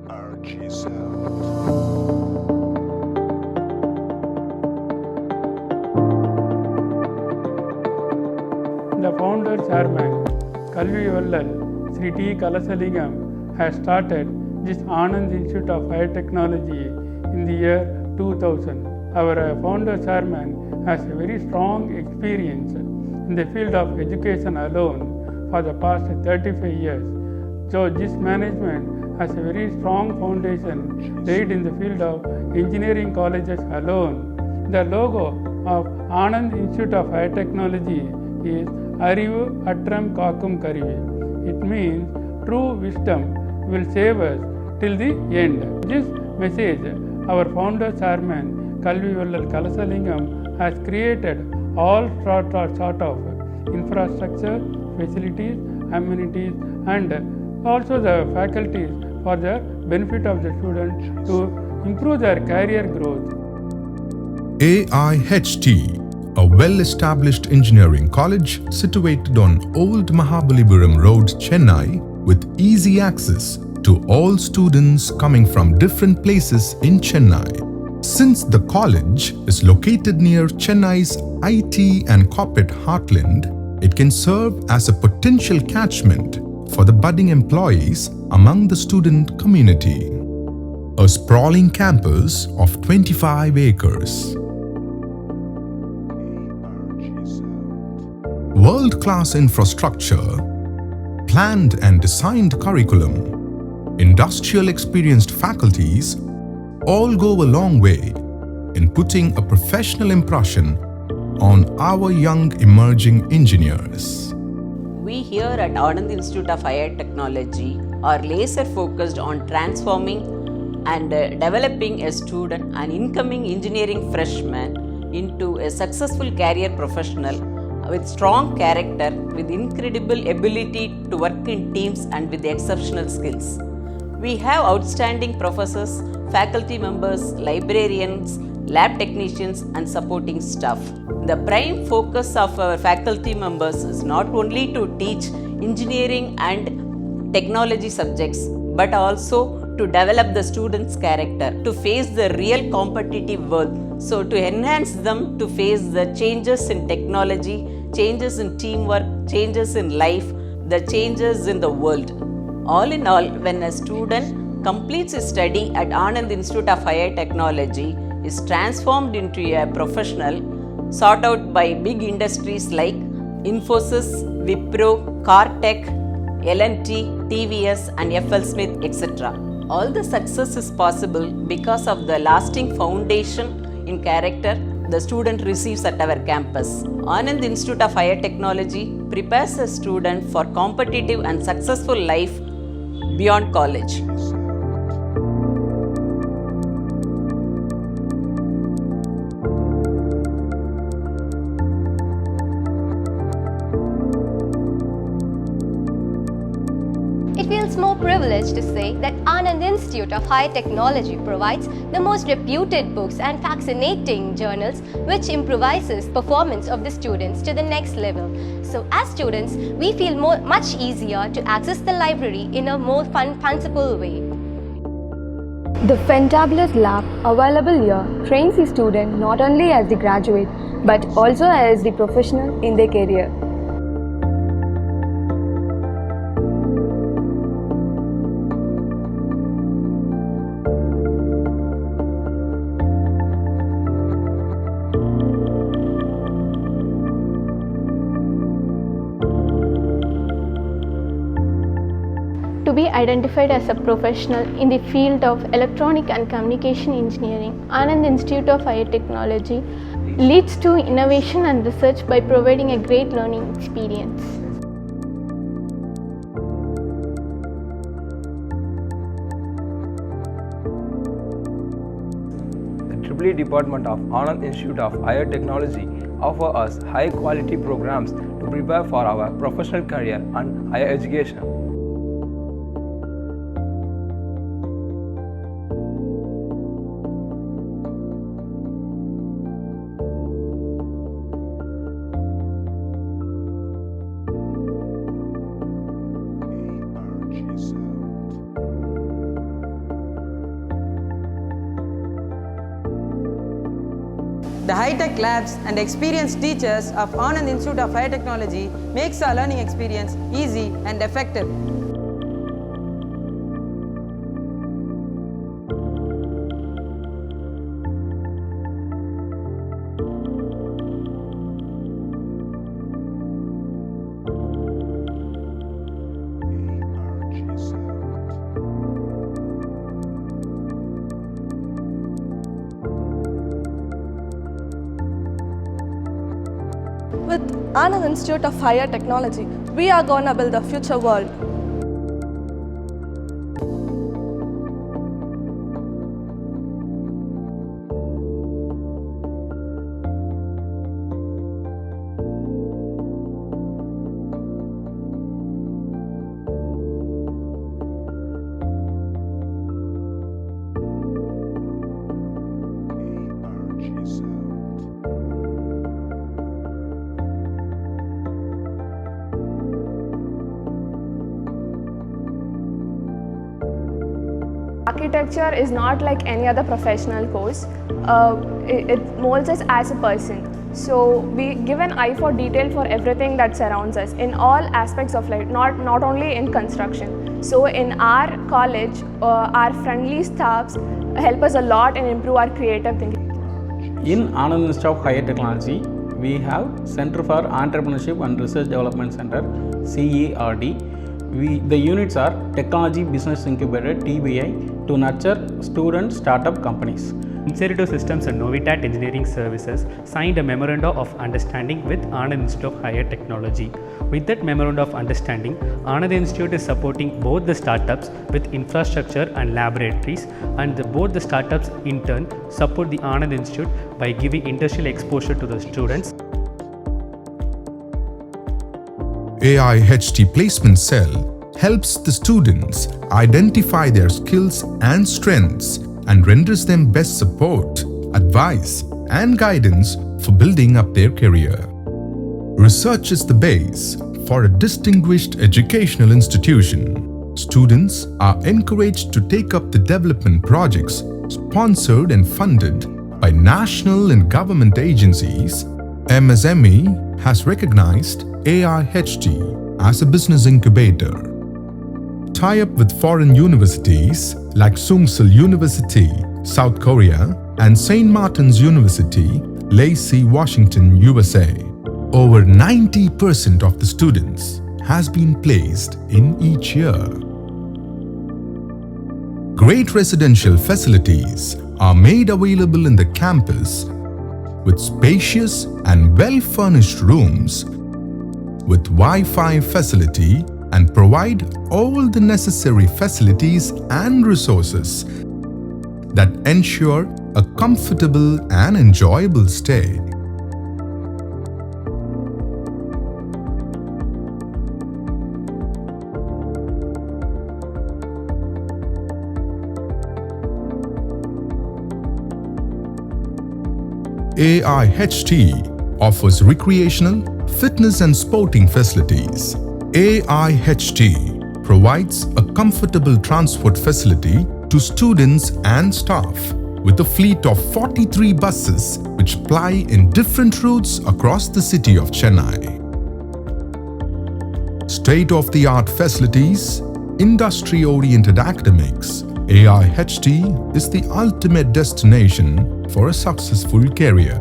ARG Sound. The founder chairman, Kalvi Vallal, Sri T. Kalasalingam, has started this Anand Institute of Higher Technology in the year 2000. Our founder chairman has a very strong experience in the field of education alone for the past 35 years. So this management has a very strong foundation laid in the field of engineering colleges alone. The logo of Anand Institute of Higher Technology is Arivu Atram Kakum Karive. It means true wisdom will save us till the end. This message, our founder chairman Kalvi Vallal Kalasalingam has created all sort of infrastructure, facilities, amenities, and also the faculties for the benefit of the students to improve their career growth. AIHT, a well-established engineering college situated on Old Mahabalipuram Road, Chennai, with easy access to all students coming from different places in Chennai. Since the college is located near Chennai's IT and corporate heartland, it can serve as a potential catchment for the budding employees among the student community. A sprawling campus of 25 acres. World-class infrastructure, planned and designed curriculum, industrial experienced faculties all go a long way in putting a professional impression on our young emerging engineers. We here at Anand Institute of Higher Technology are laser focused on transforming and developing a student, an incoming engineering freshman, into a successful career professional with strong character, with incredible ability to work in teams and with exceptional skills. We have outstanding professors, faculty members, librarians, lab technicians and supporting staff. The prime focus of our faculty members is not only to teach engineering and technology subjects, but also to develop the students' character, to face the real competitive world. So to enhance them to face the changes in technology, changes in teamwork, changes in life, the changes in the world. All in all, when a student completes his study at Anand Institute of Higher Technology, is transformed into a professional sought out by big industries like Infosys, Wipro, Cartech, L&T, TVS and FL Smith, etc. All the success is possible because of the lasting foundation in character the student receives at our campus. Anand Institute of Higher Technology prepares a student for competitive and successful life beyond college. It feels more privileged to say that Anand Institute of Higher Technology provides the most reputed books and fascinating journals which improvises performance of the students to the next level. So as students, we feel much easier to access the library in a more fanciful way. The Fantabulous Lab available here trains the student not only as the graduate but also as the professional in their career. To be identified as a professional in the field of electronic and communication engineering, Anand Institute of Higher Technology leads to innovation and research by providing a great learning experience. The EEE Department of Anand Institute of Higher Technology offer us high quality programs to prepare for our professional career and higher education. ARG Sound. The high-tech labs and experienced teachers of Anand Institute of Higher Technology makes our learning experience easy and effective. ARG Sound. With Anand Institute of Higher Technology, we are gonna build a future world. ARG Sound. Architecture is not like any other professional course. It molds us as a person. So we give an eye for detail for everything that surrounds us in all aspects of life, not only in construction. So in our college, our friendly staffs help us a lot and improve our creative thinking. In Anand Institute of Higher Technology, we have Center for Entrepreneurship and Research Development Center, CERD. The units are Technology Business Incubator, TBI, to nurture student startup companies. Incerito Systems and Novitat Engineering Services signed a Memorandum of Understanding with Anand Institute of Higher Technology. With that Memorandum of Understanding, Anand Institute is supporting both the startups with infrastructure and laboratories, and both the startups in turn support the Anand Institute by giving industrial exposure to the students. AIHT Placement Cell helps the students identify their skills and strengths and renders them best support, advice, and guidance for building up their career. Research is the base for a distinguished educational institution. Students are encouraged to take up the development projects sponsored and funded by national and government agencies. MSME has recognized AIHT as a business incubator. Tie up with foreign universities like Sungsil University, South Korea, and St. Martin's University, Lacey, Washington, USA. Over 90% of the students has been placed in each year. Great residential facilities are made available in the campus with spacious and well-furnished rooms with Wi-Fi facility and provide all the necessary facilities and resources that ensure a comfortable and enjoyable stay. AIHT offers recreational, fitness and sporting facilities. AIHT provides a comfortable transport facility to students and staff with a fleet of 43 buses which ply in different routes across the city of Chennai. State-of-the-art facilities, industry-oriented academics, AIHT is the ultimate destination for a successful career.